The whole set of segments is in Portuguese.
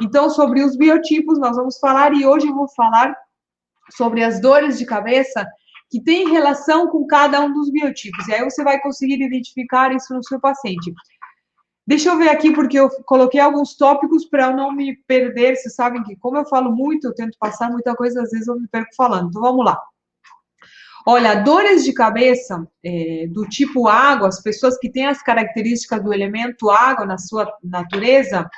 Então, sobre os biotipos, nós vamos falar, e hoje eu vou falar sobre as dores de cabeça que têm relação com cada um dos biotipos. E aí você vai conseguir identificar isso no seu paciente. Deixa eu ver aqui, porque eu coloquei alguns tópicos para eu não me perder. Vocês sabem que, como eu falo muito, eu tento passar muita coisa, às vezes eu me perco falando. Então, vamos lá. Olha, dores de cabeça do tipo água, as pessoas que têm as características do elemento água na sua natureza,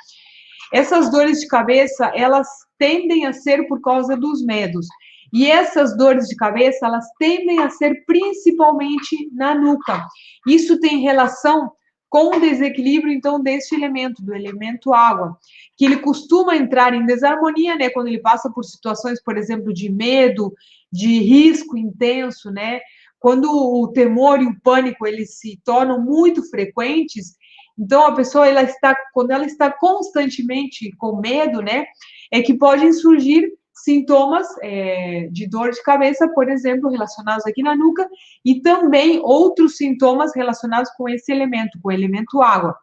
essas dores de cabeça, elas tendem a ser por causa dos medos. E essas dores de cabeça, elas tendem a ser principalmente na nuca. Isso tem relação com o desequilíbrio, então, deste elemento, do elemento água, que ele costuma entrar em desarmonia, né, quando ele passa por situações, por exemplo, de medo, de risco intenso, né, quando o temor e o pânico, eles se tornam muito frequentes. Então, a pessoa, quando ela está constantemente com medo, né, é que podem surgir sintomas de dor de cabeça, por exemplo, relacionados aqui na nuca, e também outros sintomas relacionados com esse elemento, com o elemento água.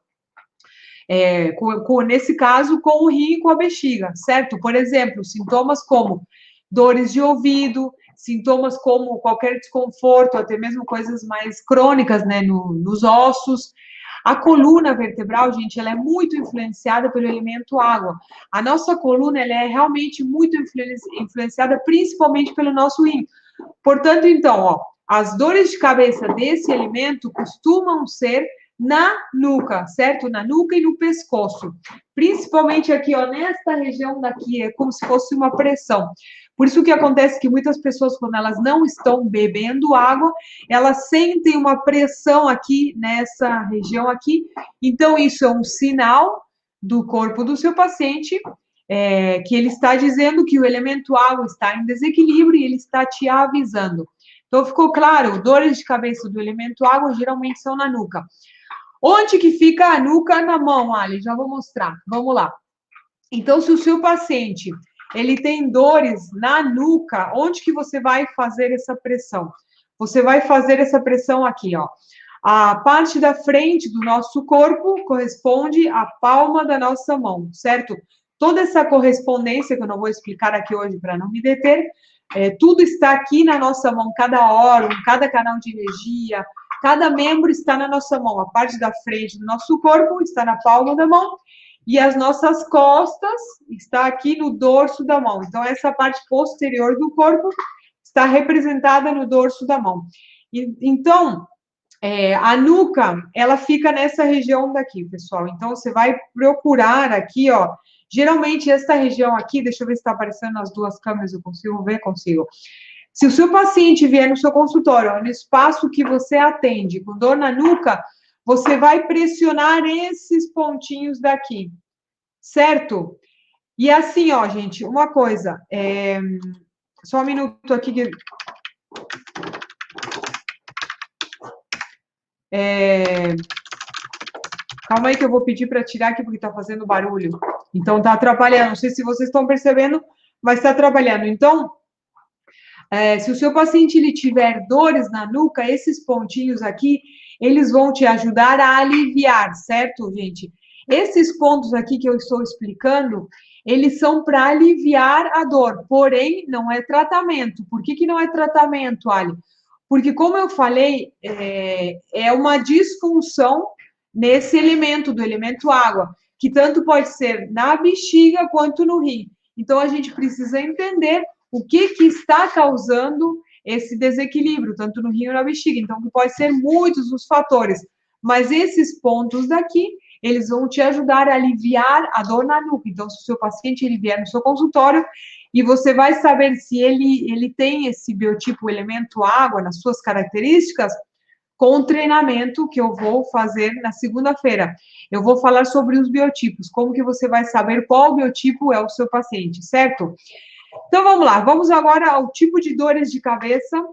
Nesse caso, com o rim e com a bexiga, certo? Por exemplo, sintomas como dores de ouvido, sintomas como qualquer desconforto, até mesmo coisas mais crônicas, né, nos ossos. A coluna vertebral, gente, ela é muito influenciada pelo elemento água. A nossa coluna, ela é realmente muito influenciada principalmente pelo nosso rim. Portanto, então, ó, as dores de cabeça desse elemento costumam ser na nuca, certo? Na nuca e no pescoço. Principalmente aqui, ó, nesta região daqui, é como se fosse uma pressão. Por isso que acontece que muitas pessoas, quando elas não estão bebendo água, elas sentem uma pressão aqui nessa região aqui. Então, isso é um sinal do corpo do seu paciente, que ele está dizendo que o elemento água está em desequilíbrio e ele está te avisando. Então, ficou claro, dores de cabeça do elemento água geralmente são na nuca. Onde que fica a nuca? Na mão, Ali, já vou mostrar. Vamos lá. Então, se o seu paciente ele tem dores na nuca, onde que você vai fazer essa pressão? Você vai fazer essa pressão aqui, ó. A parte da frente do nosso corpo corresponde à palma da nossa mão, certo? Toda essa correspondência, que eu não vou explicar aqui hoje para não me deter, tudo está aqui na nossa mão, cada órgão, cada canal de energia, cada membro está na nossa mão. A parte da frente do nosso corpo está na palma da mão e as nossas costas está aqui no dorso da mão. Então, essa parte posterior do corpo está representada no dorso da mão. Então, a nuca, ela fica nessa região daqui, pessoal. Então, você vai procurar aqui, ó. Geralmente, essa região aqui, deixa eu ver se está aparecendo nas duas câmeras, eu consigo ver? Consigo. Se o seu paciente vier no seu consultório, ó, no espaço que você atende, com dor na nuca, você vai pressionar esses pontinhos daqui, certo? E assim, ó, gente, uma coisa, só um minuto aqui que... Calma aí que eu vou pedir para tirar aqui, porque está fazendo barulho. Então, está atrapalhando. Não sei se vocês estão percebendo, mas está atrapalhando. Então, se o seu paciente ele tiver dores na nuca, esses pontinhos aqui, eles vão te ajudar a aliviar, certo, gente? Esses pontos aqui que eu estou explicando, eles são para aliviar a dor, porém, não é tratamento. Por que não é tratamento, Ali? Porque, como eu falei, é uma disfunção nesse elemento, do elemento água, que tanto pode ser na bexiga quanto no rim. Então, a gente precisa entender o que está causando esse desequilíbrio, tanto no rim ou na bexiga. Então, pode ser muitos os fatores, mas esses pontos daqui, eles vão te ajudar a aliviar a dor na nuca. Então, se o seu paciente ele vier no seu consultório, e você vai saber se ele tem esse biotipo, o elemento água, nas suas características, com o treinamento que eu vou fazer na segunda-feira. Eu vou falar sobre os biotipos, como que você vai saber qual biotipo é o seu paciente, certo? Então, vamos lá. Vamos agora ao tipo de dores de cabeça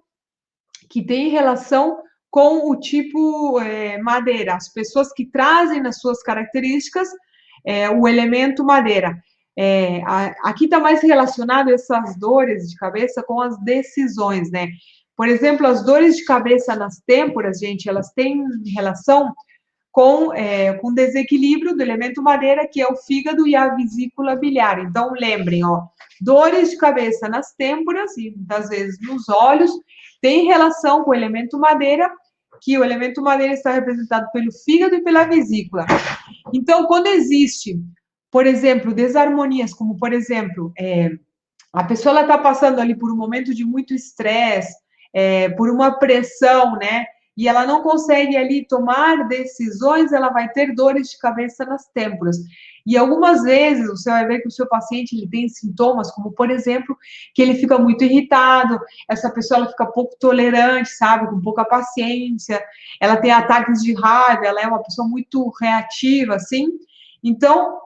que tem relação com o tipo madeira. As pessoas que trazem nas suas características o elemento madeira. Aqui está mais relacionado essas dores de cabeça com as decisões, né? Por exemplo, as dores de cabeça nas têmporas, gente, elas têm relação com desequilíbrio do elemento madeira, que é o fígado e a vesícula biliar. Então, lembrem, ó, dores de cabeça nas têmporas e muitas vezes nos olhos, tem relação com o elemento madeira, que o elemento madeira está representado pelo fígado e pela vesícula. Então, quando existe, por exemplo, desarmonias, como, por exemplo, a pessoa está passando ali por um momento de muito estresse, por uma pressão, né? E ela não consegue ali tomar decisões, ela vai ter dores de cabeça nas têmporas. E algumas vezes você vai ver que o seu paciente ele tem sintomas, como por exemplo, que ele fica muito irritado, essa pessoa ela fica pouco tolerante, sabe, com pouca paciência, ela tem ataques de raiva, ela é uma pessoa muito reativa, assim. Então,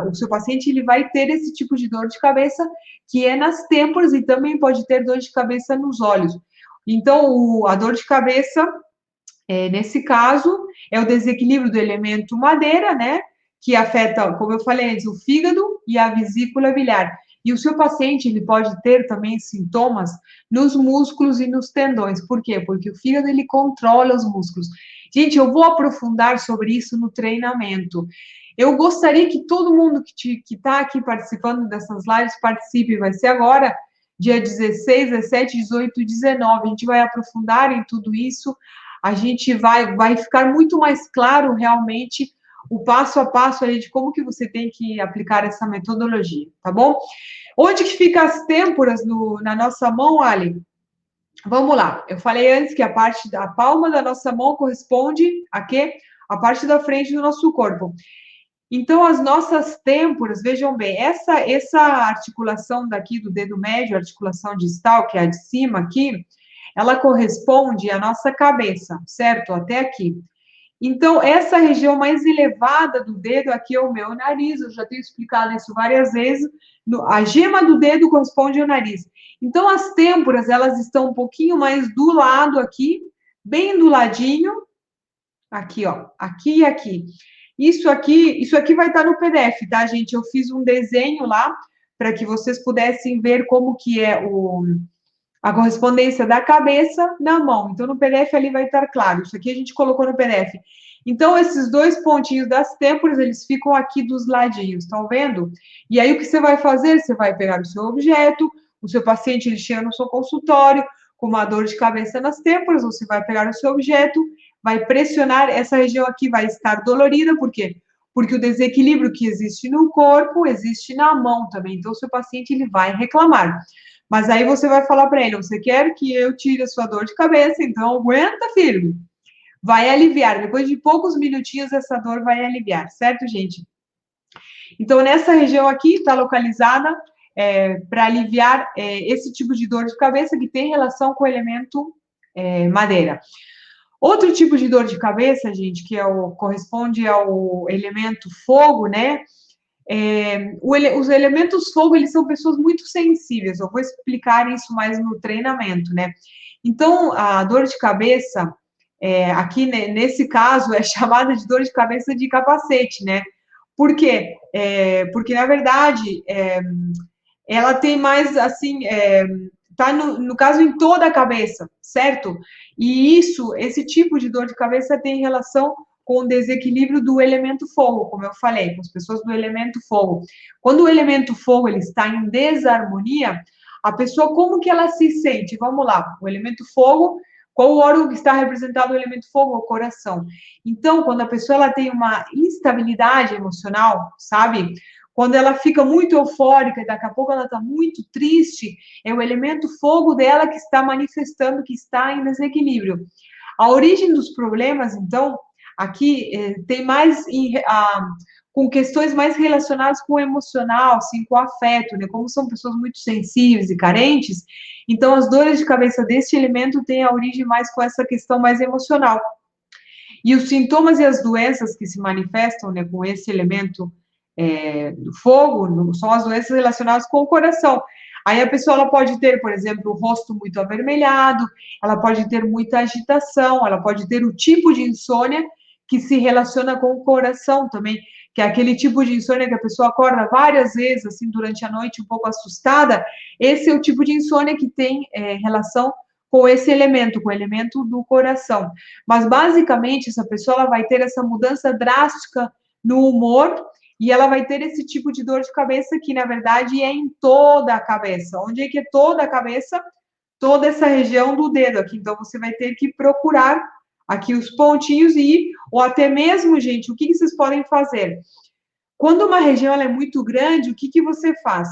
o seu paciente ele vai ter esse tipo de dor de cabeça que é nas têmporas e também pode ter dor de cabeça nos olhos. Então, a dor de cabeça, nesse caso, é o desequilíbrio do elemento madeira, né? Que afeta, como eu falei antes, o fígado e a vesícula biliar. E o seu paciente, ele pode ter também sintomas nos músculos e nos tendões. Por quê? Porque o fígado, ele controla os músculos. Gente, eu vou aprofundar sobre isso no treinamento. Eu gostaria que todo mundo que está aqui participando dessas lives participe. Vai ser agora, dia 16, 17, 18 e 19. A gente vai aprofundar em tudo isso. A gente vai ficar muito mais claro, realmente, o passo a passo aí de como que você tem que aplicar essa metodologia, tá bom? Onde que fica as têmporas na nossa mão, Ali? Vamos lá. Eu falei antes que a parte da palma da nossa mão corresponde a quê? A parte da frente do nosso corpo. Então, as nossas têmporas, vejam bem, essa articulação daqui do dedo médio, a articulação distal, que é a de cima aqui, ela corresponde à nossa cabeça, certo? Até aqui. Então, essa região mais elevada do dedo, aqui é o meu nariz, eu já tenho explicado isso várias vezes, a gema do dedo corresponde ao nariz. Então, as têmporas, elas estão um pouquinho mais do lado aqui, bem do ladinho, aqui, ó, aqui e aqui. Isso aqui vai estar no PDF, tá, gente? Eu fiz um desenho lá para que vocês pudessem ver como que é a correspondência da cabeça na mão. Então, no PDF ali vai estar claro. Isso aqui a gente colocou no PDF. Então, esses dois pontinhos das têmporas, eles ficam aqui dos ladinhos, estão vendo? E aí, o que você vai fazer? Você vai pegar o seu objeto, o seu paciente, ele chega no seu consultório com uma dor de cabeça nas têmporas, você vai pegar o seu objeto, vai pressionar, essa região aqui vai estar dolorida, por quê? Porque o desequilíbrio que existe no corpo, existe na mão também. Então, o seu paciente, ele vai reclamar. Mas aí você vai falar para ele, você quer que eu tire a sua dor de cabeça, então aguenta firme. Vai aliviar, depois de poucos minutinhos essa dor vai aliviar, certo, gente? Então, nessa região aqui está localizada para aliviar esse tipo de dor de cabeça que tem relação com o elemento madeira. Outro tipo de dor de cabeça, gente, que corresponde ao elemento fogo, né? Os elementos fogo, eles são pessoas muito sensíveis. Eu vou explicar isso mais no treinamento, né? Então, a dor de cabeça, aqui nesse caso, é chamada de dor de cabeça de capacete, né? Por quê? Porque, na verdade, ela tem mais, assim, tá no caso em toda a cabeça, certo? E esse tipo de dor de cabeça tem relação com o desequilíbrio do elemento fogo, como eu falei, com as pessoas do elemento fogo. Quando o elemento fogo ele está em desarmonia, a pessoa, como que ela se sente? Vamos lá, o elemento fogo, qual o órgão que está representado no elemento fogo? O coração. Então, quando a pessoa ela tem uma instabilidade emocional, sabe? Quando ela fica muito eufórica e daqui a pouco ela está muito triste, é o elemento fogo dela que está manifestando que está em desequilíbrio. A origem dos problemas, então, aqui tem mais com questões mais relacionadas com o emocional, assim, com o afeto, né? Como são pessoas muito sensíveis e carentes, então as dores de cabeça deste elemento têm a origem mais com essa questão mais emocional. E os sintomas e as doenças que se manifestam, né, com esse elemento do fogo são as doenças relacionadas com o coração. Aí a pessoa ela pode ter, por exemplo, o rosto muito avermelhado, ela pode ter muita agitação, ela pode ter o tipo de insônia que se relaciona com o coração também, que é aquele tipo de insônia que a pessoa acorda várias vezes, assim, durante a noite, um pouco assustada. Esse é o tipo de insônia que tem relação com esse elemento, com o elemento do coração. Mas, basicamente, essa pessoa ela vai ter essa mudança drástica no humor e ela vai ter esse tipo de dor de cabeça que, na verdade, é em toda a cabeça. Onde é que é toda a cabeça? Toda essa região do dedo aqui. Então, você vai ter que procurar aqui os pontinhos e, ou até mesmo, gente, o que vocês podem fazer? Quando uma região ela é muito grande, o que você faz?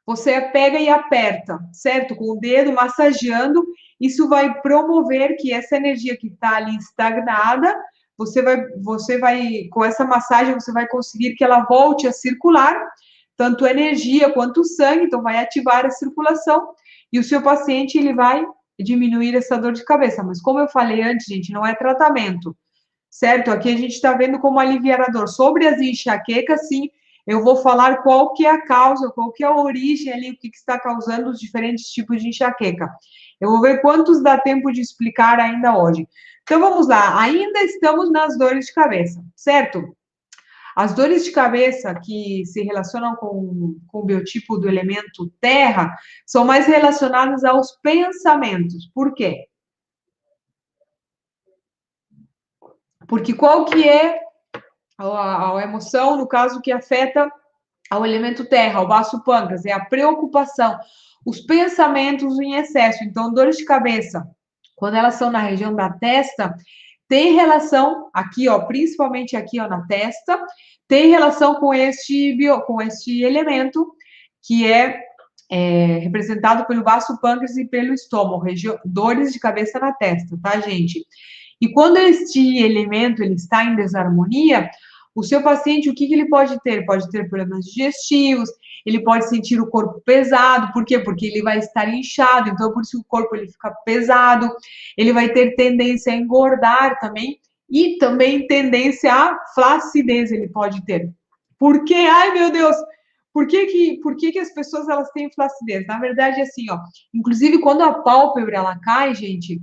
Você pega e aperta, certo? Com o dedo, massageando, isso vai promover que essa energia que está ali estagnada, com essa massagem, você vai conseguir que ela volte a circular, tanto energia quanto sangue, então vai ativar a circulação, e o seu paciente, ele vai diminuir essa dor de cabeça. Mas como eu falei antes, gente, não é tratamento, certo? Aqui a gente está vendo como aliviar a dor. Sobre as enxaquecas, sim, eu vou falar qual que é a causa, qual que é a origem ali, o que está causando os diferentes tipos de enxaqueca. Eu vou ver quantos dá tempo de explicar ainda hoje. Então, vamos lá. Ainda estamos nas dores de cabeça, certo? As dores de cabeça que se relacionam com o biotipo do elemento terra são mais relacionadas aos pensamentos. Por quê? Porque qual que é a emoção, no caso, que afeta ao elemento terra, ao baço pâncreas, é a preocupação, os pensamentos em excesso. Então, dores de cabeça, quando elas são na região da testa, tem relação aqui, ó, principalmente aqui, ó, na testa, tem relação com este elemento que é representado pelo baço pâncreas e pelo estômago, dores de cabeça na testa, tá, gente? E quando este elemento ele está em desarmonia, o seu paciente, o que ele pode ter? Pode ter problemas digestivos, ele pode sentir o corpo pesado, por quê? Porque ele vai estar inchado, então por isso o corpo ele fica pesado, ele vai ter tendência a engordar também, e também tendência à flacidez ele pode ter. Por quê? Ai, meu Deus! Por que as pessoas elas têm flacidez? Na verdade, assim, ó, inclusive quando a pálpebra ela cai, gente,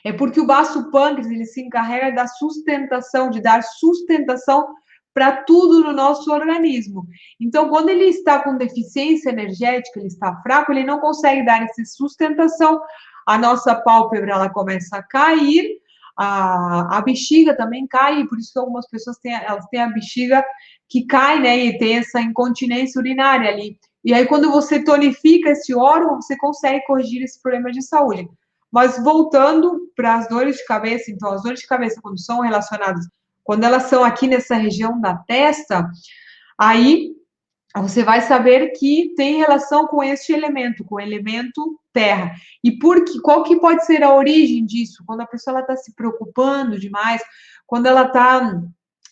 é porque o baço pâncreas ele se encarrega da sustentação, de dar sustentação para tudo no nosso organismo. Então, quando ele está com deficiência energética, ele está fraco, ele não consegue dar essa sustentação, a nossa pálpebra ela começa a cair, a bexiga também cai, e por isso que algumas pessoas elas têm a bexiga que cai, né, e tem essa incontinência urinária ali. E aí, quando você tonifica esse órgão, você consegue corrigir esse problema de saúde. Mas voltando para as dores de cabeça, então, as dores de cabeça, quando são relacionadas, quando elas são aqui nessa região da testa, aí você vai saber que tem relação com este elemento, com o elemento terra. E qual que pode ser a origem disso? Quando a pessoa está se preocupando demais, quando ela está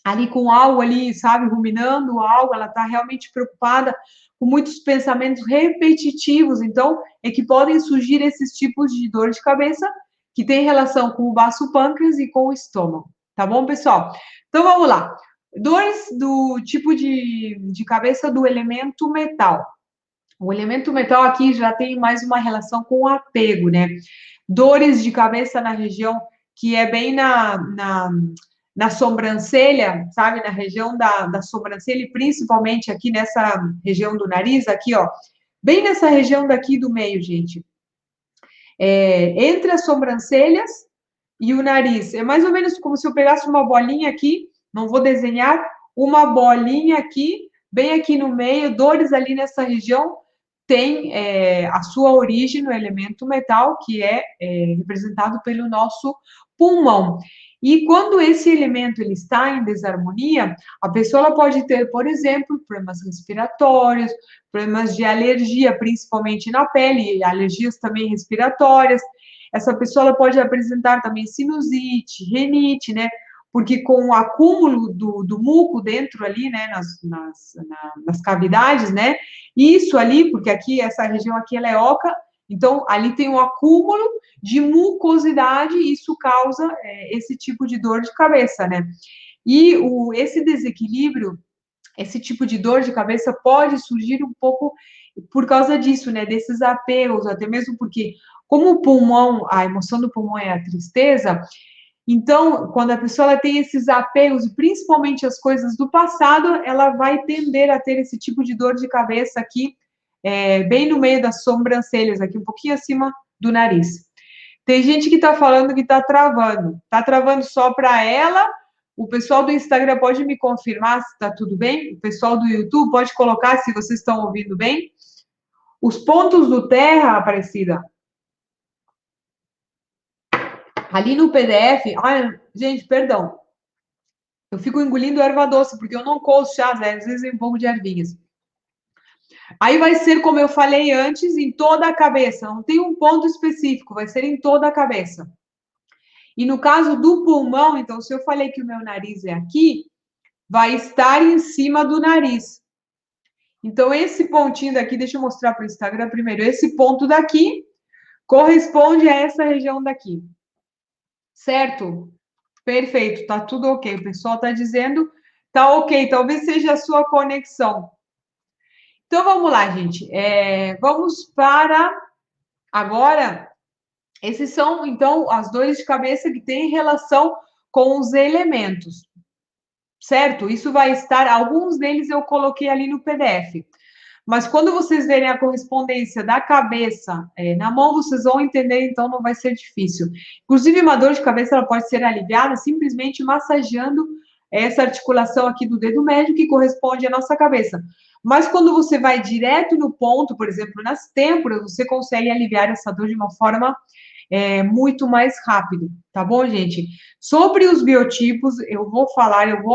ali com algo ali, sabe, ruminando algo, ela está realmente preocupada com muitos pensamentos repetitivos, então é que podem surgir esses tipos de dor de cabeça que tem relação com o baço pâncreas e com o estômago, tá bom, pessoal? Então vamos lá. Dores do tipo de cabeça do elemento metal. O elemento metal aqui já tem mais uma relação com o apego, né? Dores de cabeça na região que é bem na sobrancelha, sabe? Na região da sobrancelha e principalmente aqui nessa região do nariz, aqui, ó. Bem nessa região daqui do meio, gente. Entre as sobrancelhas e o nariz. É mais ou menos como se eu pegasse uma bolinha aqui, não vou desenhar, uma bolinha aqui, bem aqui no meio, dores ali nessa região, tem a sua origem no elemento metal, que é representado pelo nosso pulmão. E quando esse elemento ele está em desarmonia, a pessoa ela pode ter, por exemplo, problemas respiratórios, problemas de alergia, principalmente na pele, e alergias também respiratórias. Essa pessoa ela pode apresentar também sinusite, renite, né? Porque com o acúmulo do muco dentro ali, né, nas cavidades, né? Isso ali, porque aqui, essa região aqui, ela é oca, então ali tem um acúmulo de mucosidade e isso causa esse tipo de dor de cabeça, né? E esse desequilíbrio, esse tipo de dor de cabeça pode surgir um pouco por causa disso, né? Desses apegos, até mesmo porque, como o pulmão, a emoção do pulmão é a tristeza, então, quando a pessoa ela tem esses apegos, e principalmente as coisas do passado, ela vai tender a ter esse tipo de dor de cabeça aqui, bem no meio das sobrancelhas, aqui um pouquinho acima do nariz. Tem gente que está falando que está travando. Está travando só para ela. O pessoal do Instagram pode me confirmar se está tudo bem? O pessoal do YouTube pode colocar se vocês estão ouvindo bem? Os pontos do Terra, Aparecida. Ali no PDF. Ai, gente, perdão. Eu fico engolindo erva doce, porque eu não coço chás, né? Às vezes vem um pouco de ervinhas. Aí vai ser, como eu falei antes, em toda a cabeça. Não tem um ponto específico, vai ser em toda a cabeça. E no caso do pulmão, então, se eu falei que o meu nariz é aqui, vai estar em cima do nariz. Então, esse pontinho daqui, deixa eu mostrar para o Instagram primeiro. Esse ponto daqui corresponde a essa região daqui. Certo? Perfeito, tá tudo ok. O pessoal tá dizendo, tá ok. Talvez seja a sua conexão. Então, vamos lá, gente. Vamos para agora. Esses são, então, as dores de cabeça que têm relação com os elementos. Certo? Isso vai estar, alguns deles eu coloquei ali no PDF. Mas quando vocês verem a correspondência da cabeça na mão, vocês vão entender, então não vai ser difícil. Inclusive, uma dor de cabeça ela pode ser aliviada simplesmente massageando essa articulação aqui do dedo médio que corresponde à nossa cabeça. Mas quando você vai direto no ponto, por exemplo, nas têmporas, você consegue aliviar essa dor de uma forma muito mais rápido, tá bom, gente? Sobre os biotipos, eu vou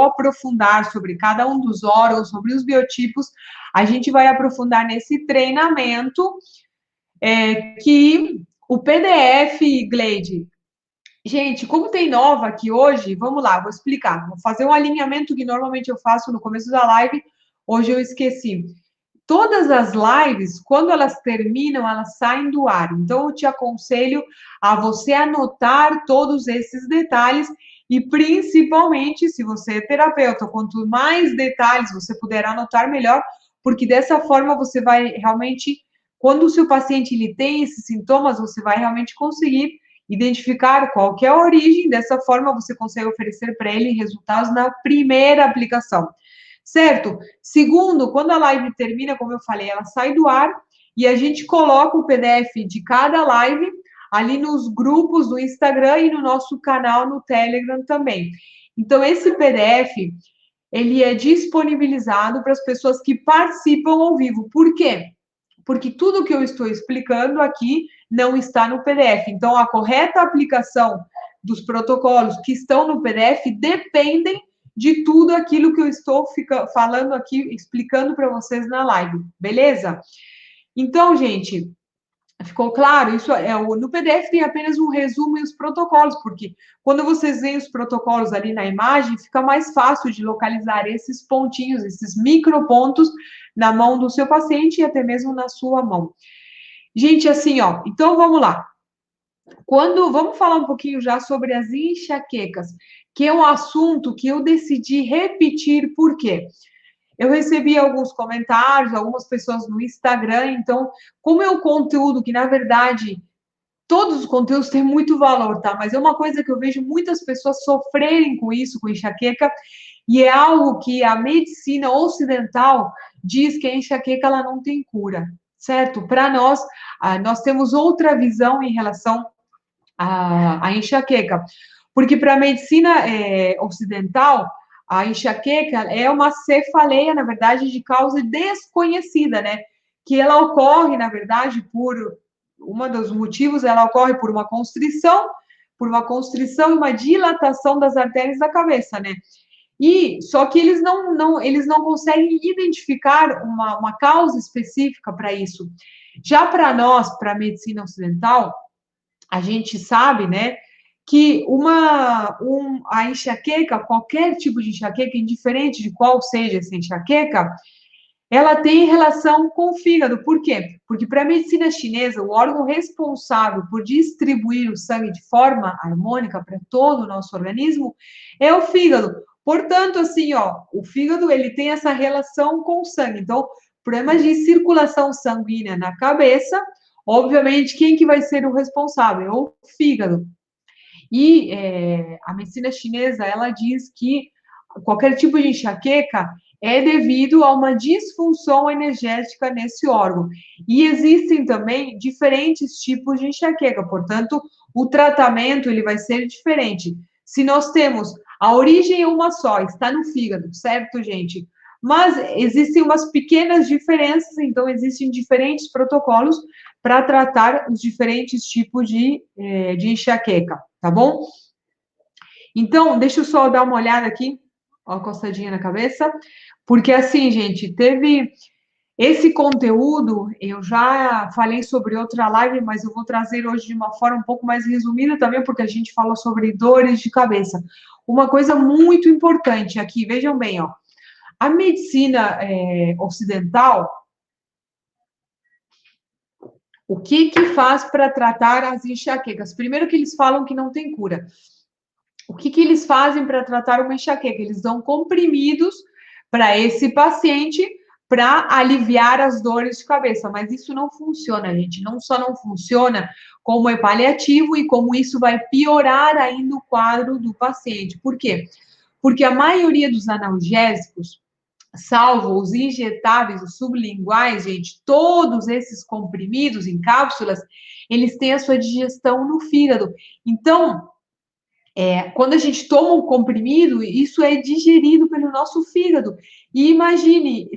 aprofundar sobre cada um dos órgãos, sobre os biotipos, a gente vai aprofundar nesse treinamento que o PDF, Gleide, gente, como tem nova aqui hoje, vamos lá, vou explicar, vou fazer um alinhamento que normalmente eu faço no começo da live, hoje eu esqueci. Todas as lives, quando elas terminam, elas saem do ar. Então, eu te aconselho a você anotar todos esses detalhes e, principalmente, se você é terapeuta, quanto mais detalhes você puder anotar, melhor, porque dessa forma você vai realmente, quando o seu paciente ele tem esses sintomas, você vai realmente conseguir identificar qual que é a origem. Dessa forma, você consegue oferecer para ele resultados na primeira aplicação. Certo? Segundo, quando a live termina, como eu falei, ela sai do ar e a gente coloca o PDF de cada live ali nos grupos do Instagram e no nosso canal no Telegram também. Então, esse PDF, ele é disponibilizado para as pessoas que participam ao vivo. Por quê? Porque tudo que eu estou explicando aqui não está no PDF. Então, a correta aplicação dos protocolos que estão no PDF dependem de tudo aquilo que eu estou falando aqui, explicando para vocês na live, beleza? Então, gente, ficou claro? Isso no PDF tem apenas um resumo e os protocolos, porque quando vocês veem os protocolos ali na imagem, fica mais fácil de localizar esses pontinhos, esses micropontos na mão do seu paciente e até mesmo na sua mão. Gente, assim, ó, então vamos lá. Vamos falar um pouquinho já sobre as enxaquecas, que é um assunto que eu decidi repetir, por quê? Eu recebi alguns comentários, algumas pessoas no Instagram, então, como é um conteúdo que, na verdade, todos os conteúdos têm muito valor, tá? Mas é uma coisa que eu vejo muitas pessoas sofrerem com isso, com enxaqueca, e é algo que a medicina ocidental diz que a enxaqueca ela não tem cura, certo? Para nós, nós temos outra visão em relação à enxaqueca, porque para a medicina ocidental, a enxaqueca é uma cefaleia, na verdade, de causa desconhecida, né? Que ela ocorre, na verdade, um dos motivos, ela ocorre por uma constrição e uma dilatação das artérias da cabeça, né? E só que eles não conseguem identificar uma causa específica para isso. Já para nós, para a medicina ocidental, a gente sabe, né, que a enxaqueca, qualquer tipo de enxaqueca, indiferente de qual seja essa enxaqueca, ela tem relação com o fígado. Por quê? Porque para a medicina chinesa, o órgão responsável por distribuir o sangue de forma harmônica para todo o nosso organismo é o fígado. Portanto, assim, ó, o fígado ele tem essa relação com o sangue. Então, problemas de circulação sanguínea na cabeça, obviamente, quem que vai ser o responsável? É o fígado. E a medicina chinesa, ela diz que qualquer tipo de enxaqueca é devido a uma disfunção energética nesse órgão. E existem também diferentes tipos de enxaqueca, portanto, o tratamento ele vai ser diferente. Se nós temos a origem é uma só, está no fígado, certo, gente? Mas existem umas pequenas diferenças, então existem diferentes protocolos para tratar os diferentes tipos de enxaqueca, tá bom? Então, deixa eu só dar uma olhada aqui, ó, coçadinha na cabeça, porque assim, gente, teve esse conteúdo, eu já falei sobre outra live, mas eu vou trazer hoje de uma forma um pouco mais resumida também, porque a gente falou sobre dores de cabeça. Uma coisa muito importante aqui, vejam bem, ó, a medicina ocidental, o que que faz para tratar as enxaquecas? Primeiro que eles falam que não tem cura. O que que eles fazem para tratar uma enxaqueca? Eles dão comprimidos para esse paciente para aliviar as dores de cabeça, mas isso não funciona, gente. Não só não funciona, como é paliativo e como isso vai piorar ainda o quadro do paciente. Por quê? Porque a maioria dos analgésicos, salvo os injetáveis, os sublinguais, gente, todos esses comprimidos em cápsulas, eles têm a sua digestão no fígado. Então, quando a gente toma um comprimido, isso é digerido pelo nosso fígado. E imagine,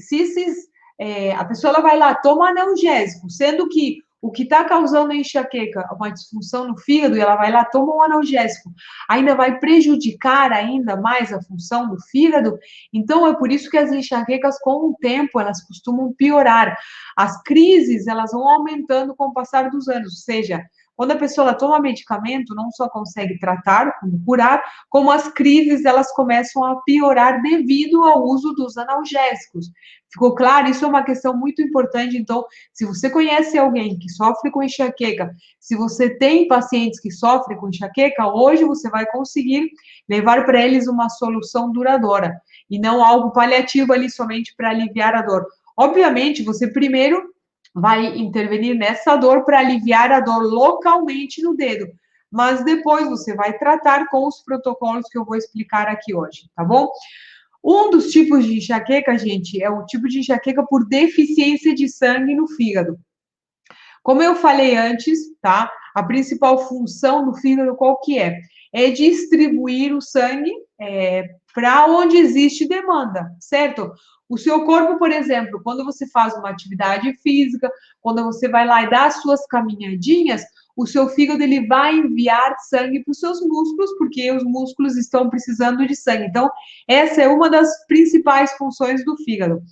a pessoa ela vai lá, toma analgésico, sendo que o que está causando a enxaqueca, uma disfunção no fígado, e ela vai lá, toma um analgésico, ainda vai prejudicar ainda mais a função do fígado. Então, é por isso que as enxaquecas, com o tempo, elas costumam piorar. As crises, elas vão aumentando com o passar dos anos, ou seja, quando a pessoa toma medicamento, não só consegue tratar, como curar, como as crises elas começam a piorar devido ao uso dos analgésicos. Ficou claro? Isso é uma questão muito importante. Então, se você conhece alguém que sofre com enxaqueca, se você tem pacientes que sofrem com enxaqueca, hoje você vai conseguir levar para eles uma solução duradoura e não algo paliativo ali somente para aliviar a dor. Obviamente, você primeiro vai intervenir nessa dor para aliviar a dor localmente no dedo. Mas depois você vai tratar com os protocolos que eu vou explicar aqui hoje, tá bom? Um dos tipos de enxaqueca, gente, é o tipo de enxaqueca por deficiência de sangue no fígado. Como eu falei antes, tá? A principal função do fígado qual que é? É distribuir o sangue para onde existe demanda, certo? O seu corpo, por exemplo, quando você faz uma atividade física, quando você vai lá e dá as suas caminhadinhas, o seu fígado ele vai enviar sangue para os seus músculos, porque os músculos estão precisando de sangue. Então, essa é uma das principais funções do fígado.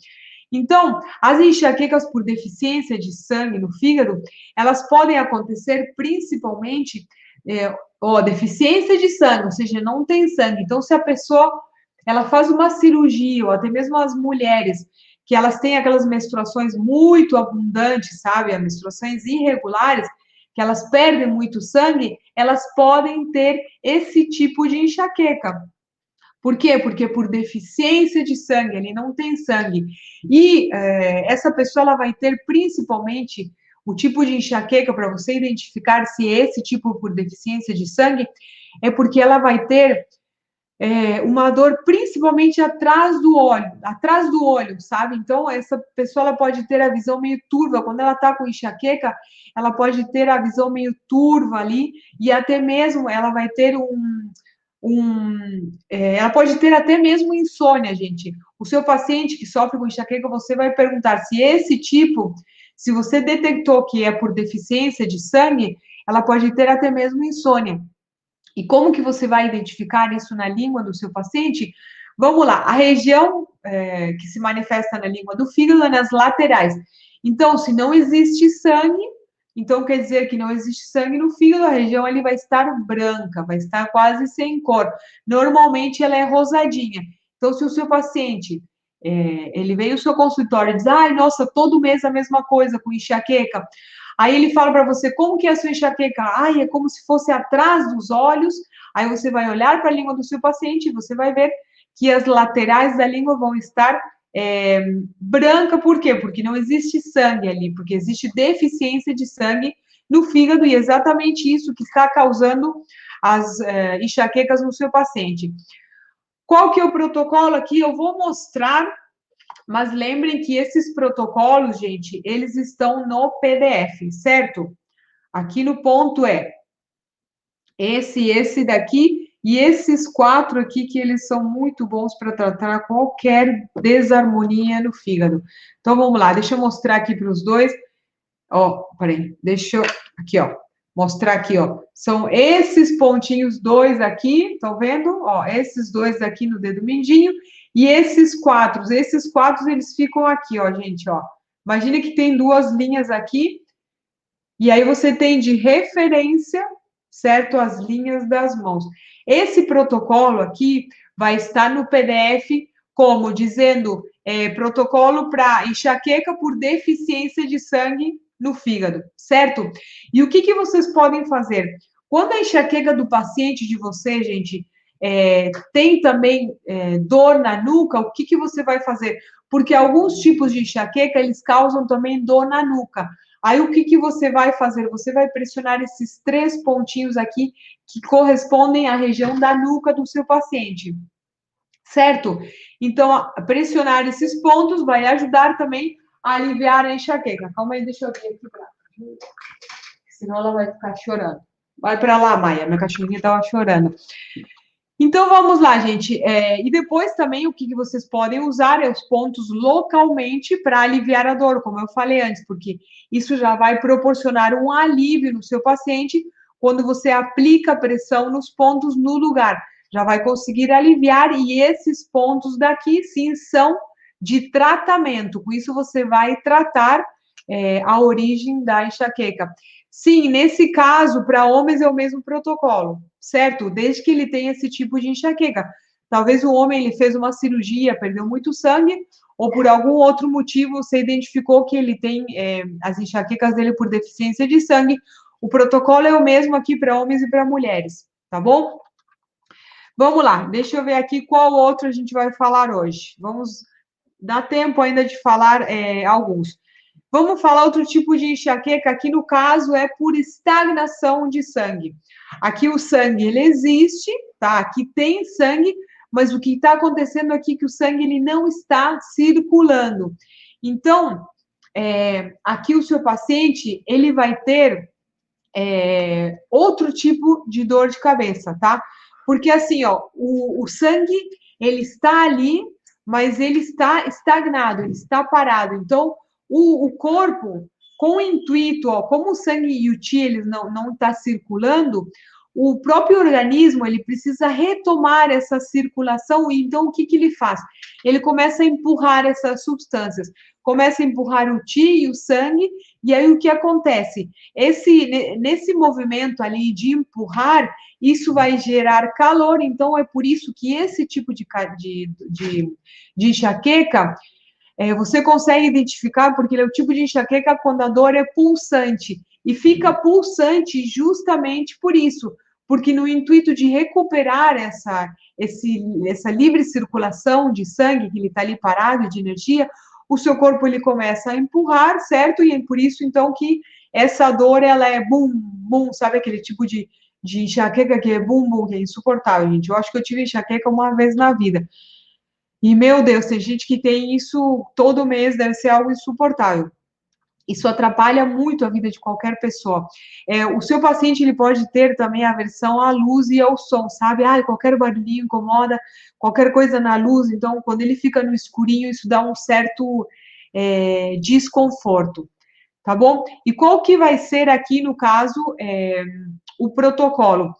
Então, as enxaquecas por deficiência de sangue no fígado, elas podem acontecer principalmente deficiência de sangue, ou seja, não tem sangue. Então, se a pessoa ela faz uma cirurgia, ou até mesmo as mulheres que elas têm aquelas menstruações muito abundantes, sabe, as menstruações irregulares, que elas perdem muito sangue, elas podem ter esse tipo de enxaqueca. Por quê? Porque por deficiência de sangue, ele não tem sangue. E essa pessoa ela vai ter principalmente o tipo de enxaqueca, para você identificar se é esse tipo por deficiência de sangue, é porque ela vai ter uma dor principalmente atrás do olho, sabe? Então, essa pessoa ela pode ter a visão meio turva. Quando ela está com enxaqueca, ela pode ter a visão meio turva ali, e até mesmo ela vai ter ela pode ter até mesmo insônia, gente. O seu paciente que sofre com enxaqueca, você vai perguntar se esse tipo, se você detectou que é por deficiência de sangue, ela pode ter até mesmo insônia. E como que você vai identificar isso na língua do seu paciente? Vamos lá, a região que se manifesta na língua do fígado é nas laterais. Então, se não existe sangue, então quer dizer que não existe sangue no fígado, a região ali vai estar branca, vai estar quase sem cor. Normalmente ela é rosadinha. Então, se o seu paciente ele vem no seu consultório e diz, ai, nossa, todo mês a mesma coisa, com enxaqueca. Aí ele fala para você, como que é a sua enxaqueca? Ai, é como se fosse atrás dos olhos. Aí você vai olhar para a língua do seu paciente e você vai ver que as laterais da língua vão estar branca. Por quê? Porque não existe sangue ali, porque existe deficiência de sangue no fígado e é exatamente isso que está causando as enxaquecas no seu paciente. Qual que é o protocolo aqui? Eu vou mostrar Mas lembrem que esses protocolos, gente, eles estão no PDF, certo? Aqui no ponto é esse daqui e esses 4 aqui que eles são muito bons para tratar qualquer desarmonia no fígado. Então vamos lá, deixa eu mostrar aqui para os dois. Ó, peraí, deixa eu aqui, ó, mostrar aqui, ó. São esses pontinhos dois aqui, estão vendo? Ó, esses dois aqui no dedo mindinho e esses quatro eles ficam aqui, ó, gente, ó. Imagina que tem duas linhas aqui e aí você tem de referência, certo, as linhas das mãos. Esse protocolo aqui vai estar no PDF como dizendo protocolo para enxaqueca por deficiência de sangue no fígado, certo? E o que, que vocês podem fazer? Quando a enxaqueca do paciente de você, gente, tem também dor na nuca, o que, que você vai fazer? Porque alguns tipos de enxaqueca, eles causam também dor na nuca. Aí, o que, que você vai fazer? Você vai pressionar esses 3 pontinhos aqui, que correspondem à região da nuca do seu paciente, certo? Então, pressionar esses pontos vai ajudar também a aliviar a enxaqueca. Calma aí, deixa eu vir aqui pra... Senão ela vai ficar chorando. Vai para lá, Maia, minha cachorrinha estava chorando. Então vamos lá, gente. E depois também o que vocês podem usar é os pontos localmente para aliviar a dor, como eu falei antes, porque isso já vai proporcionar um alívio no seu paciente quando você aplica pressão nos pontos no lugar. Já vai conseguir aliviar, e esses pontos daqui, sim, são de tratamento. Com isso, você vai tratar a origem da enxaqueca. Sim, nesse caso, para homens é o mesmo protocolo, certo? Desde que ele tenha esse tipo de enxaqueca. Talvez o homem ele fez uma cirurgia, perdeu muito sangue, ou por algum outro motivo você identificou que ele tem as enxaquecas dele por deficiência de sangue. O protocolo é o mesmo aqui para homens e para mulheres, tá bom? Vamos lá, deixa eu ver aqui qual outro a gente vai falar hoje. Vamos dar tempo ainda de falar alguns. Vamos falar outro tipo de enxaqueca, aqui no caso é por estagnação de sangue. Aqui o sangue, ele existe, tá? Aqui tem sangue, mas o que está acontecendo aqui é que o sangue ele não está circulando. Então, aqui o seu paciente, ele vai ter outro tipo de dor de cabeça, tá? Porque assim, ó, o sangue, ele está ali, mas ele está estagnado, ele está parado. Então, o corpo, com o intuito, ó, como o sangue e o ti, eles não está circulando, o próprio organismo, ele precisa retomar essa circulação, e então o que, que ele faz? Ele começa a empurrar essas substâncias, começa a empurrar o ti e o sangue, e aí o que acontece? Nesse movimento ali de empurrar, isso vai gerar calor, então é por isso que esse tipo de enxaqueca, você consegue identificar, porque ele é o tipo de enxaqueca quando a dor é pulsante, e fica pulsante justamente por isso, porque no intuito de recuperar essa livre circulação de sangue, que ele está ali parado, de energia, o seu corpo ele começa a empurrar, certo? E é por isso, então, que essa dor, ela é bum, bum, sabe aquele tipo de enxaqueca que é bum, bum, que é insuportável, gente. Eu acho que eu tive enxaqueca uma vez na vida. E, meu Deus, tem gente que tem isso todo mês, deve ser algo insuportável. Isso atrapalha muito a vida de qualquer pessoa. O seu paciente, ele pode ter também aversão à luz e ao som, sabe? Qualquer barulhinho incomoda, qualquer coisa na luz. Então, quando ele fica no escurinho, isso dá um certo desconforto, tá bom? E qual que vai ser aqui, no caso, o protocolo?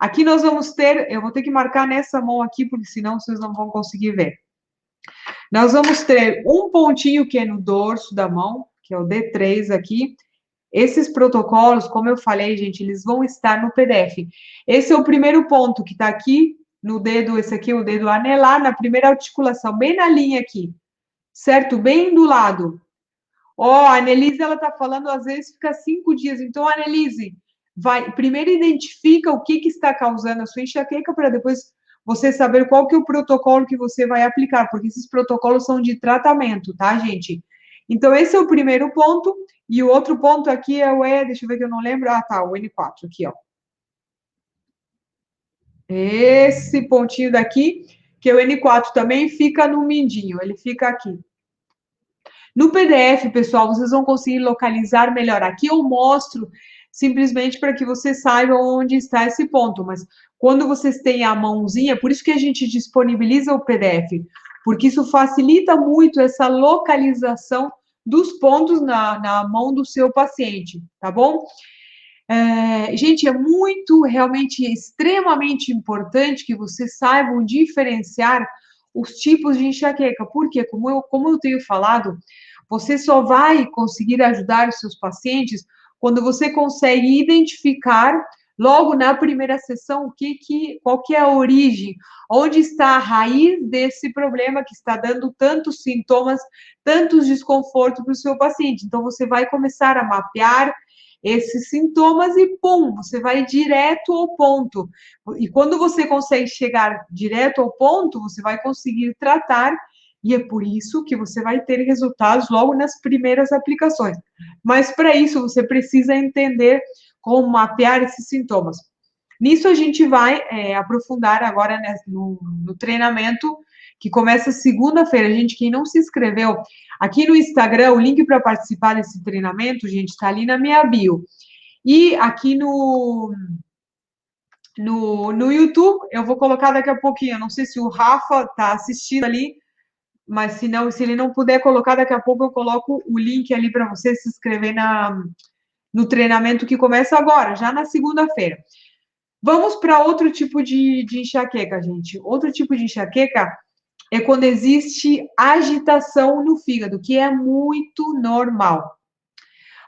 Aqui nós vamos ter, eu vou ter que marcar nessa mão aqui, porque senão vocês não vão conseguir ver. Nós vamos ter um pontinho que é no dorso da mão, que é o D3 aqui. Esses protocolos, como eu falei, gente, eles vão estar no PDF. Esse é o primeiro ponto que está aqui no dedo, esse aqui é o dedo anelar, na primeira articulação, bem na linha aqui, certo? Bem do lado. Ó, a Annelise, ela tá falando, às vezes fica 5 dias. Então, Annelise, primeiro identifica o que está causando a sua enxaqueca, para depois você saber qual que é o protocolo que você vai aplicar, porque esses protocolos são de tratamento, tá, gente? Então, esse é o primeiro ponto, e o outro ponto aqui é deixa eu ver que eu não lembro, tá, o N4 aqui, ó. Esse pontinho daqui, que é o N4 também fica no mindinho, ele fica aqui. No PDF, pessoal, vocês vão conseguir localizar melhor. Aqui eu mostro simplesmente para que vocês saibam onde está esse ponto, mas quando vocês têm a mãozinha, por isso que a gente disponibiliza o PDF, porque isso facilita muito essa localização dos pontos na mão do seu paciente, tá bom? Gente, é muito, realmente, extremamente importante que vocês saibam diferenciar os tipos de enxaqueca, porque, como eu tenho falado, você só vai conseguir ajudar os seus pacientes quando você consegue identificar, logo na primeira sessão, qual que é a origem, onde está a raiz desse problema que está dando tantos sintomas, tantos desconfortos para o seu paciente. Então, você vai começar a mapear esses sintomas e, pum, você vai direto ao ponto. E quando você consegue chegar direto ao ponto, você vai conseguir tratar, e é por isso que você vai ter resultados logo nas primeiras aplicações. Mas para isso, você precisa entender como mapear esses sintomas. Nisso a gente vai aprofundar agora, né, no treinamento que começa segunda-feira. Gente, quem não se inscreveu, aqui no Instagram, o link para participar desse treinamento, gente, está ali na minha bio. E aqui no YouTube, eu vou colocar daqui a pouquinho. Eu não sei se o Rafa está assistindo ali, mas se ele não puder colocar, daqui a pouco eu coloco o link ali para você se inscrever no treinamento que começa agora, já na segunda-feira. Vamos para outro tipo de enxaqueca, gente. Outro tipo de enxaqueca é quando existe agitação no fígado, que é muito normal.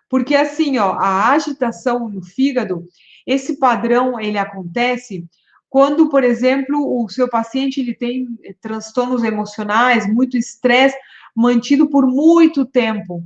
Porque assim, ó, a agitação no fígado, esse padrão, ele acontece quando, por exemplo, o seu paciente ele tem transtornos emocionais, muito estresse mantido por muito tempo.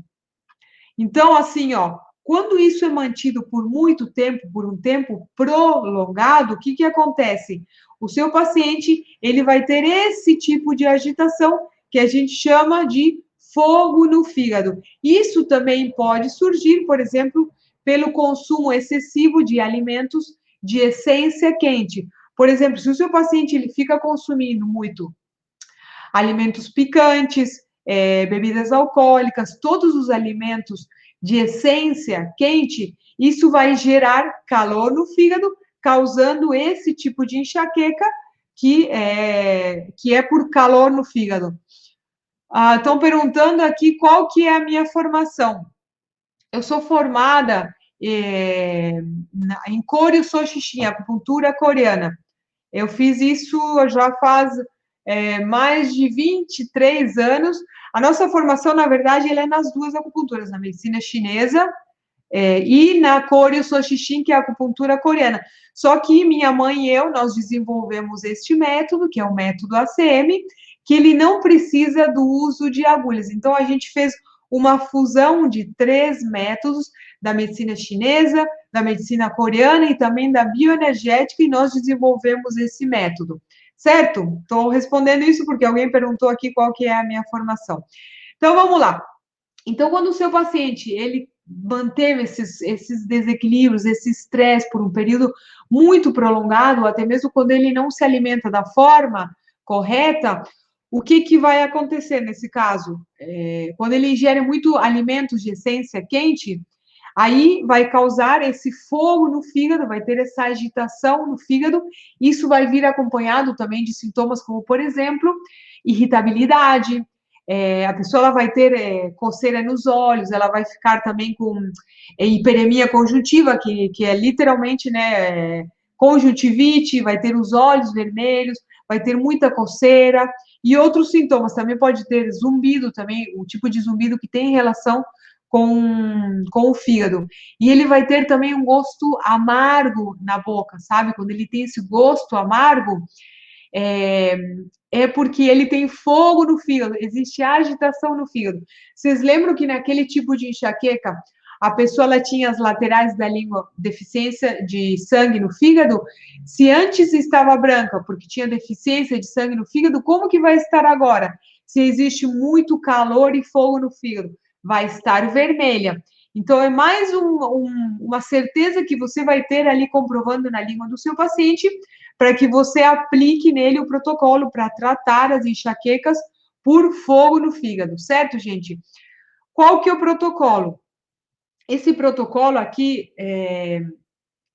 Então, assim, ó, quando isso é mantido por muito tempo, por um tempo prolongado, o que que acontece? O seu paciente, ele vai ter esse tipo de agitação que a gente chama de fogo no fígado. Isso também pode surgir, por exemplo, pelo consumo excessivo de alimentos de essência quente. Por exemplo, se o seu paciente ele fica consumindo muito alimentos picantes, bebidas alcoólicas, todos os alimentos de essência quente, isso vai gerar calor no fígado, causando esse tipo de enxaqueca que é por calor no fígado. Estão perguntando aqui qual que é a minha formação. Eu sou formada em Koryo Soshishin, acupuntura coreana. Eu fiz isso já faz mais de 23 anos. A nossa formação, na verdade, ela é nas duas acupunturas, na medicina chinesa e na Koryo Soshishin, que é a acupuntura coreana. Só que minha mãe e eu, nós desenvolvemos este método, que é o método ACM, que ele não precisa do uso de agulhas. Então, a gente fez uma fusão de 3 métodos da medicina chinesa, da medicina coreana e também da bioenergética, e nós desenvolvemos esse método, certo? Estou respondendo isso porque alguém perguntou aqui qual que é a minha formação. Então, vamos lá. Então, quando o seu paciente, ele manteve esses desequilíbrios, esse estresse por um período muito prolongado, até mesmo quando ele não se alimenta da forma correta, o que vai acontecer nesse caso? Quando ele ingere muito alimentos de essência quente, aí vai causar esse fogo no fígado, vai ter essa agitação no fígado, isso vai vir acompanhado também de sintomas como, por exemplo, irritabilidade, a pessoa ela vai ter coceira nos olhos, ela vai ficar também com hiperemia conjuntiva, que é literalmente, né, conjuntivite, vai ter os olhos vermelhos, vai ter muita coceira, e outros sintomas, também pode ter zumbido também, o tipo de zumbido que tem relação com o fígado. E ele vai ter também um gosto amargo na boca, sabe? Quando ele tem esse gosto amargo, é porque ele tem fogo no fígado, existe agitação no fígado. Vocês lembram que naquele tipo de enxaqueca, a pessoa ela tinha as laterais da língua, deficiência de sangue no fígado? Se antes estava branca, porque tinha deficiência de sangue no fígado, como que vai estar agora? Se existe muito calor e fogo no fígado, vai estar vermelha. Então, é mais uma certeza que você vai ter ali comprovando na língua do seu paciente, para que você aplique nele o protocolo para tratar as enxaquecas por fogo no fígado, certo, gente? Qual que é o protocolo? Esse protocolo aqui,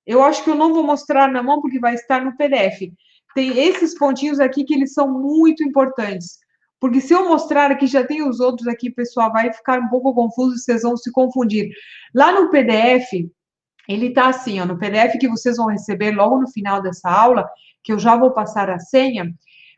eu acho que eu não vou mostrar na mão, porque vai estar no PDF. Tem esses pontinhos aqui que eles são muito importantes. Porque se eu mostrar aqui, já tem os outros aqui, pessoal, vai ficar um pouco confuso, vocês vão se confundir. Lá no PDF, ele tá assim, ó, no PDF que vocês vão receber logo no final dessa aula, que eu já vou passar a senha,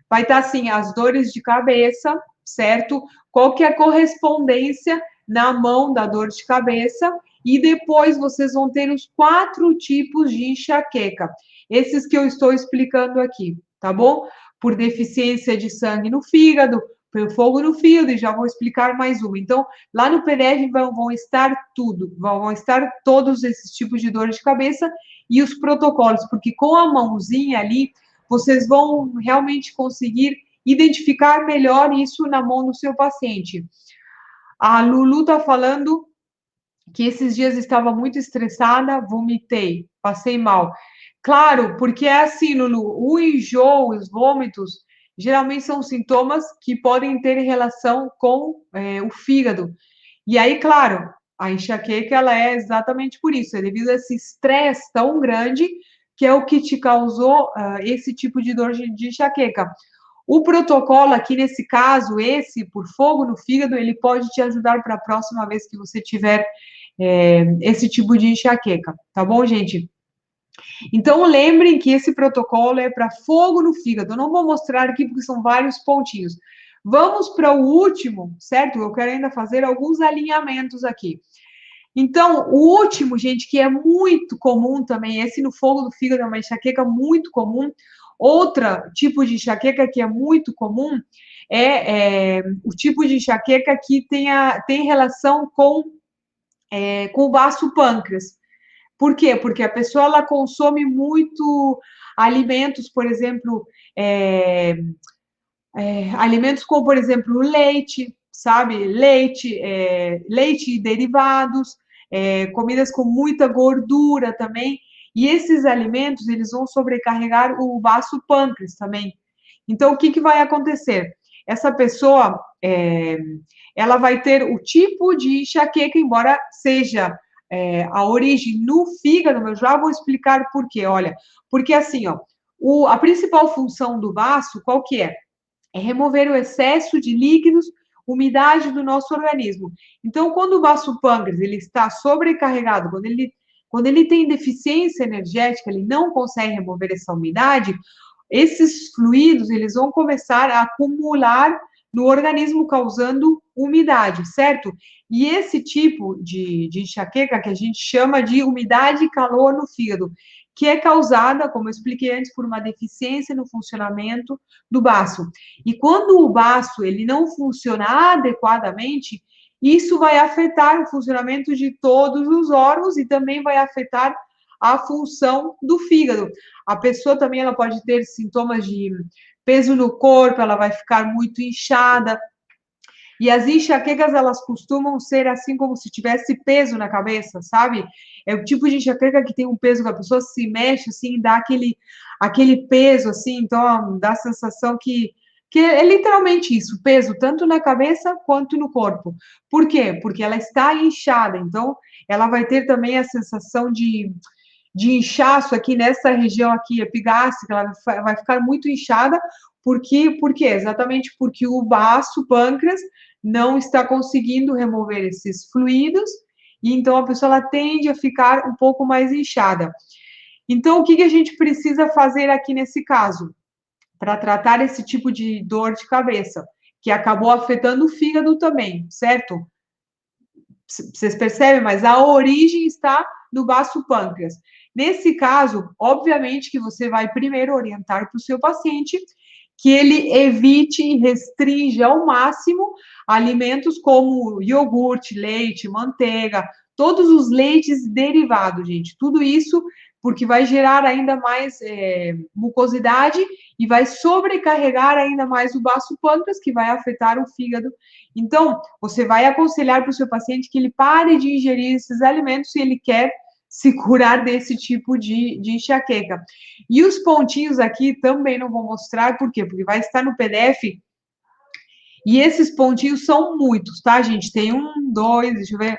vai estar assim, as dores de cabeça, certo? Qual que é a correspondência na mão da dor de cabeça, e depois vocês vão ter os 4 tipos de enxaqueca, esses que eu estou explicando aqui, tá bom? Por deficiência de sangue no fígado, por fogo no fígado, e já vou explicar mais uma. Então, lá no PDF vão estar tudo, vão estar todos esses tipos de dor de cabeça e os protocolos, porque com a mãozinha ali, vocês vão realmente conseguir identificar melhor isso na mão do seu paciente. A Lulu está falando que esses dias estava muito estressada, vomitei, passei mal. Claro, porque é assim, Lulu, o enjoo, os vômitos, geralmente são sintomas que podem ter relação com o fígado. E aí, claro, a enxaqueca, ela é exatamente por isso, é devido a esse estresse tão grande que é o que te causou esse tipo de dor de enxaqueca. O protocolo aqui, nesse caso, esse, por fogo no fígado, ele pode te ajudar para a próxima vez que você tiver esse tipo de enxaqueca, tá bom, gente? Então, lembrem que esse protocolo é para fogo no fígado. Eu não vou mostrar aqui porque são vários pontinhos. Vamos para o último, certo? Eu quero ainda fazer alguns alinhamentos aqui. Então, o último, gente, que é muito comum também, esse no fogo do fígado é uma enxaqueca muito comum. Outra tipo de enxaqueca que é muito comum é o tipo de enxaqueca que tem relação com o baço pâncreas. Por quê? Porque a pessoa ela consome muito alimentos, por exemplo, alimentos como, por exemplo, leite, sabe? Leite e derivados, comidas com muita gordura também. E esses alimentos, eles vão sobrecarregar o vaso pâncreas também. Então, o que, que vai acontecer? Essa pessoa, ela vai ter o tipo de enxaqueca, embora seja a origem no fígado, eu já vou explicar por quê. Olha, porque assim, ó, a principal função do vaso, qual que é? É remover o excesso de líquidos, umidade do nosso organismo. Então, quando o vaso pâncreas ele está sobrecarregado, quando ele tem deficiência energética, ele não consegue remover essa umidade, esses fluidos eles vão começar a acumular no organismo, causando umidade, certo? E esse tipo de enxaqueca que a gente chama de umidade e calor no fígado, que é causada, como eu expliquei antes, por uma deficiência no funcionamento do baço. E quando o baço ele não funciona adequadamente, isso vai afetar o funcionamento de todos os órgãos e também vai afetar a função do fígado. A pessoa também ela pode ter sintomas de peso no corpo, ela vai ficar muito inchada. E as enxaquecas, elas costumam ser assim como se tivesse peso na cabeça, sabe? É o tipo de enxaqueca que tem um peso que a pessoa se mexe, assim, dá aquele peso, assim, então dá a sensação que é literalmente isso, peso, tanto na cabeça quanto no corpo. Por quê? Porque ela está inchada, então ela vai ter também a sensação de inchaço aqui nessa região aqui epigástrica, ela vai ficar muito inchada, por quê? Exatamente porque o baço, pâncreas, não está conseguindo remover esses fluidos, e então a pessoa ela tende a ficar um pouco mais inchada. Então, o que, que a gente precisa fazer aqui nesse caso? Para tratar esse tipo de dor de cabeça, que acabou afetando o fígado também, certo? Vocês percebem? Mas a origem está no baço pâncreas. Nesse caso, obviamente que você vai primeiro orientar para o seu paciente que ele evite e restrinja ao máximo alimentos como iogurte, leite, manteiga, todos os leites derivados, gente. Tudo isso porque vai gerar ainda mais mucosidade e vai sobrecarregar ainda mais o baço pâncreas, que vai afetar o fígado. Então, você vai aconselhar para o seu paciente que ele pare de ingerir esses alimentos se ele quer se curar desse tipo de enxaqueca. E os pontinhos aqui também não vou mostrar, por quê? Porque vai estar no PDF E esses pontinhos são muitos, tá, gente? Tem deixa eu ver,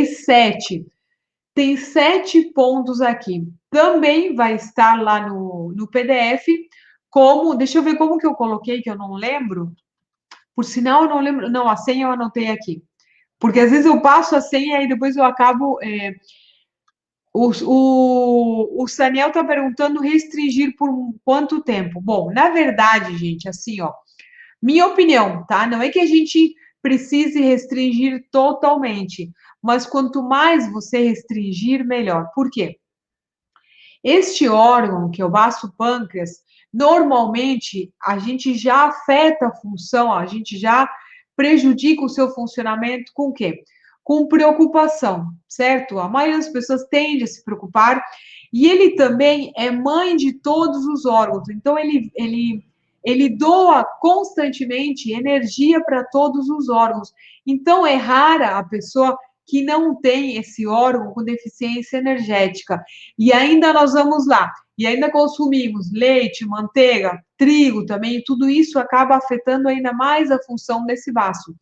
7. Tem 7 pontos aqui. Também vai estar lá no PDF, deixa eu ver como que eu coloquei, que eu não lembro. Por sinal, eu não lembro, não, a senha eu anotei aqui. Porque às vezes eu passo a senha e depois eu acabo. O Saniel está perguntando restringir por quanto tempo? Bom, na verdade, gente, assim, ó, minha opinião, tá? Não é que a gente precise restringir totalmente, mas quanto mais você restringir, melhor. Por quê? Este órgão, que é o baço pâncreas, normalmente a gente já afeta a função, a gente já prejudica o seu funcionamento com o quê? Com preocupação, certo? A maioria das pessoas tende a se preocupar e ele também é mãe de todos os órgãos, então ele doa constantemente energia para todos os órgãos. Então é rara a pessoa que não tem esse órgão com deficiência energética. E ainda nós vamos lá, e ainda consumimos leite, manteiga, trigo também, tudo isso acaba afetando ainda mais a função desse baço.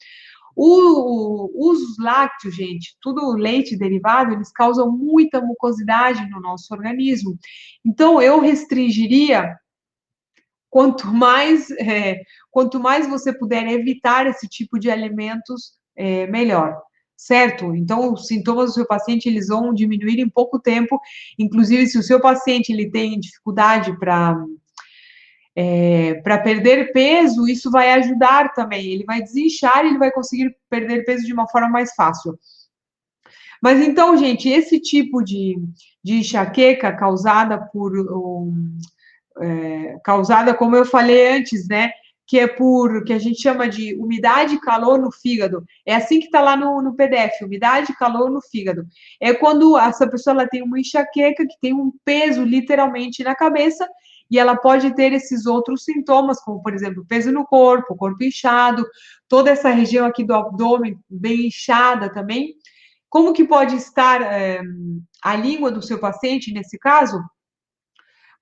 Os lácteos, gente, tudo leite derivado, eles causam muita mucosidade no nosso organismo. Então, eu restringiria quanto mais, quanto mais você puder evitar esse tipo de alimentos, melhor, certo? Então, os sintomas do seu paciente, eles vão diminuir em pouco tempo, inclusive, se o seu paciente, ele tem dificuldade para perder peso, isso vai ajudar também, ele vai desinchar e ele vai conseguir perder peso de uma forma mais fácil. Mas então, gente, esse tipo de enxaqueca causada causada, como eu falei antes, né? Que a gente chama de umidade e calor no fígado. É assim que está lá no PDF, umidade e calor no fígado. É quando essa pessoa ela tem uma enxaqueca que tem um peso literalmente na cabeça e ela pode ter esses outros sintomas, como, por exemplo, peso no corpo, corpo inchado, toda essa região aqui do abdômen bem inchada também. Como que pode estar a língua do seu paciente nesse caso?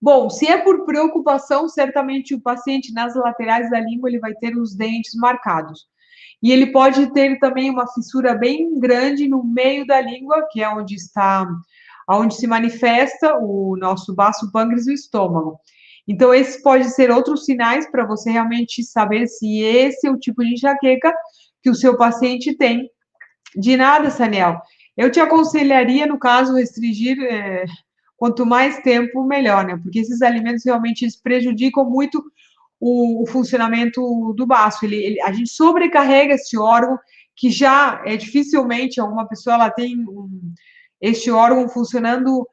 Bom, se é por preocupação, certamente o paciente nas laterais da língua ele vai ter os dentes marcados. E ele pode ter também uma fissura bem grande no meio da língua, que é onde se manifesta o nosso baço pâncreas e o estômago. Então, esses podem ser outros sinais para você realmente saber se esse é o tipo de enxaqueca que o seu paciente tem. De nada, Saniel. Eu te aconselharia, no caso, restringir quanto mais tempo, melhor, né? Porque esses alimentos realmente eles prejudicam muito o funcionamento do baço. A gente sobrecarrega esse órgão, que já é dificilmente alguma pessoa ela tem este órgão funcionando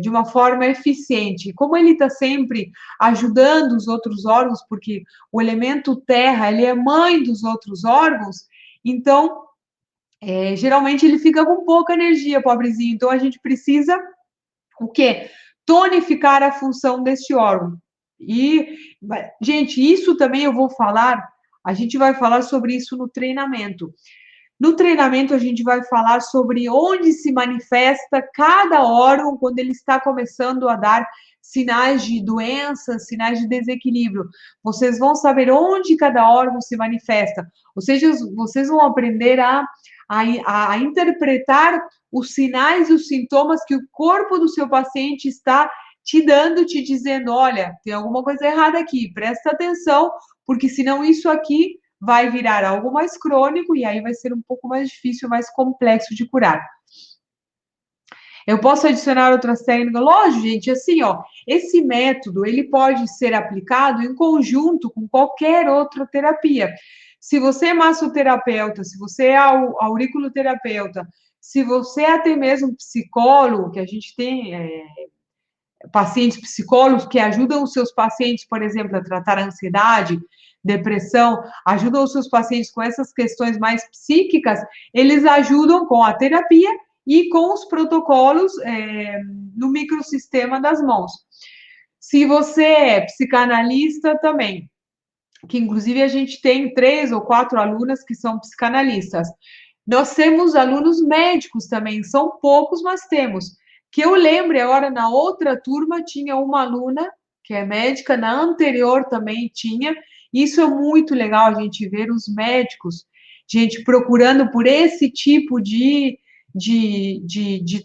de uma forma eficiente. Como ele está sempre ajudando os outros órgãos, porque o elemento terra ele é mãe dos outros órgãos, então geralmente ele fica com pouca energia, pobrezinho. Então a gente precisa o quê? Tonificar a função deste órgão. E, gente, isso também eu vou falar, a gente vai falar sobre isso no treinamento. No treinamento, a gente vai falar sobre onde se manifesta cada órgão quando ele está começando a dar sinais de doença, sinais de desequilíbrio. Vocês vão saber onde cada órgão se manifesta. Ou seja, vocês vão aprender a interpretar os sinais e os sintomas que o corpo do seu paciente está te dando, te dizendo, olha, tem alguma coisa errada aqui, presta atenção, porque senão isso aqui vai virar algo mais crônico e aí vai ser um pouco mais difícil, mais complexo de curar. Eu posso adicionar outras técnicas? Lógico, gente, assim, ó, esse método, ele pode ser aplicado em conjunto com qualquer outra terapia. Se você é massoterapeuta, se você é auriculoterapeuta, se você é até mesmo psicólogo, que a gente tem pacientes psicólogos que ajudam os seus pacientes, por exemplo, a tratar a ansiedade, depressão, ajudam os seus pacientes com essas questões mais psíquicas, eles ajudam com a terapia e com os protocolos no microsistema das mãos. Se você é psicanalista também, que inclusive a gente tem 3 ou 4 alunas que são psicanalistas. Nós temos alunos médicos também, são poucos, mas temos. Que eu lembre agora, na outra turma, tinha uma aluna que é médica, na anterior também tinha. Isso é muito legal, a gente ver os médicos, gente procurando por esse tipo de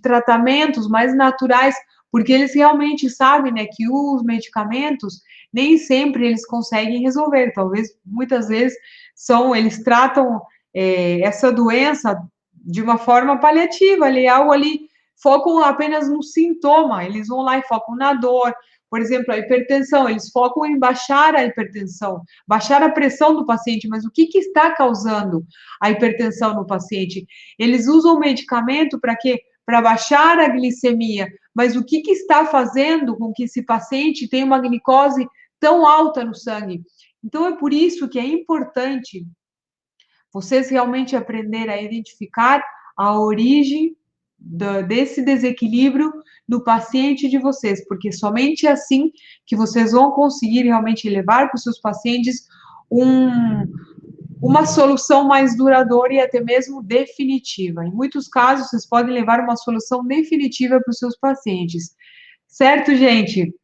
tratamentos mais naturais, porque eles realmente sabem, né, que os medicamentos nem sempre eles conseguem resolver, talvez muitas vezes eles tratam essa doença de uma forma paliativa, ali, algo ali, focam apenas no sintoma, eles vão lá e focam na dor, por exemplo, a hipertensão, eles focam em baixar a hipertensão, baixar a pressão do paciente, mas o que está causando a hipertensão no paciente? Eles usam o medicamento para quê? Para baixar a glicemia, mas o que está fazendo com que esse paciente tenha uma glicose tão alta no sangue? Então, é por isso que é importante vocês realmente aprenderem a identificar a origem desse desequilíbrio no paciente de vocês, porque somente assim que vocês vão conseguir realmente levar para os seus pacientes uma solução mais duradoura e até mesmo definitiva. Em muitos casos, vocês podem levar uma solução definitiva para os seus pacientes. Certo, gente?